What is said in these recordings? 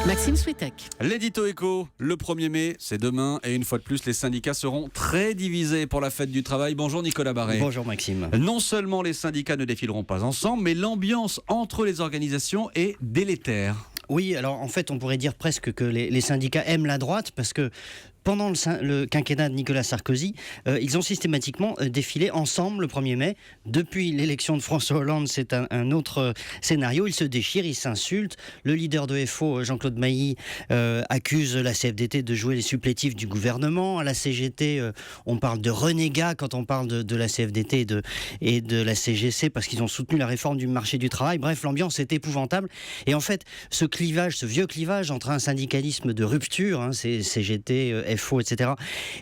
Maxime Switek. L'édito éco, le 1er mai, c'est demain. Et une fois de plus, les syndicats seront très divisés pour la fête du travail. Bonjour Nicolas Barret. Bonjour Maxime. Non seulement les syndicats ne défileront pas ensemble, mais l'ambiance entre les organisations est délétère. Oui, alors en fait, on pourrait dire presque que les syndicats aiment la droite parce que pendant le quinquennat de Nicolas Sarkozy, ils ont systématiquement défilé ensemble le 1er mai. Depuis l'élection de François Hollande, c'est un autre scénario. Ils se déchirent, ils s'insultent. Le leader de FO, Jean-Claude Mailly, accuse la CFDT de jouer les supplétifs du gouvernement. À la CGT, on parle de renégats quand on parle de la CFDT et de la CGC parce qu'ils ont soutenu la réforme du marché du travail. Bref, l'ambiance est épouvantable. Et en fait, ce vieux clivage entre un syndicalisme de rupture, c'est CGT, FO, etc.,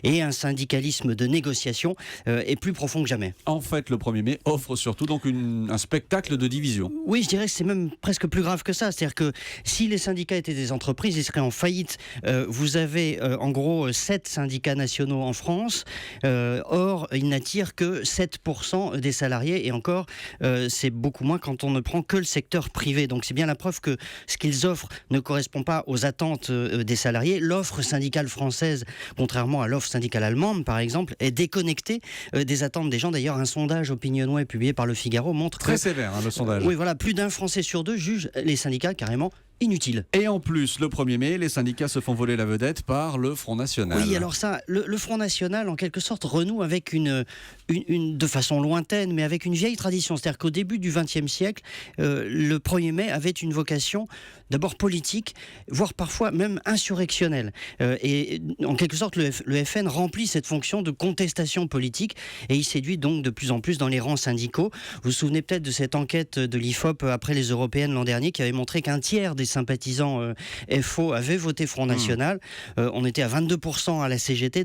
et un syndicalisme de négociation est plus profond que jamais. En fait, le 1er mai offre surtout donc un spectacle de division. Oui, je dirais que c'est même presque plus grave que ça. C'est-à-dire que si les syndicats étaient des entreprises, ils seraient en faillite. Vous avez en gros 7 syndicats nationaux en France. Or, ils n'attirent que 7% des salariés. Et encore, c'est beaucoup moins quand on ne prend que le secteur privé. Donc c'est bien la preuve que ce qu'ils offrent ne correspond pas aux attentes des salariés. L'offre syndicale française, contrairement à l'offre syndicale allemande, par exemple, est déconnectée des attentes des gens. D'ailleurs, un sondage Opinionway publié par Le Figaro montre très sévère, le sondage. Oui, voilà, plus d'un Français sur deux juge les syndicats carrément inutile. Et en plus, le 1er mai, les syndicats se font voler la vedette par le Front National. Oui, alors ça, le Front National, en quelque sorte, renoue avec de façon lointaine, mais avec une vieille tradition. C'est-à-dire qu'au début du XXe siècle, le 1er mai avait une vocation d'abord politique, voire parfois même insurrectionnelle. Et en quelque sorte, le FN remplit cette fonction de contestation politique et il séduit donc de plus en plus dans les rangs syndicaux. Vous vous souvenez peut-être de cette enquête de l'IFOP après les européennes l'an dernier qui avait montré qu'un tiers des sympathisants FO avaient voté Front National. On était à 22% à la CGT.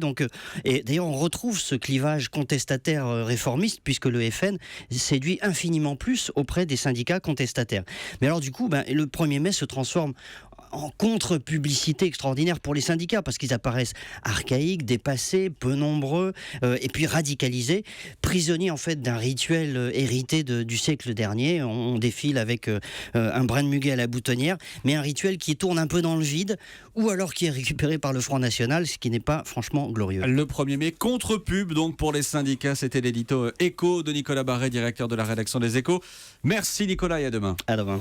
Et d'ailleurs, on retrouve ce clivage contestataire réformiste puisque le FN séduit infiniment plus auprès des syndicats contestataires. Mais alors du coup, le 1er mai se transforme en contre-publicité extraordinaire pour les syndicats parce qu'ils apparaissent archaïques, dépassés, peu nombreux et puis radicalisés, prisonniers en fait d'un rituel hérité du siècle dernier. On défile avec un brin de muguet à la boutonnière, mais un rituel qui tourne un peu dans le vide ou alors qui est récupéré par le Front National, ce qui n'est pas franchement glorieux. Le 1er mai, contre-pub donc pour les syndicats. C'était l'édito éco de Nicolas Barret, directeur de la rédaction des Échos. Merci Nicolas et à demain. À demain.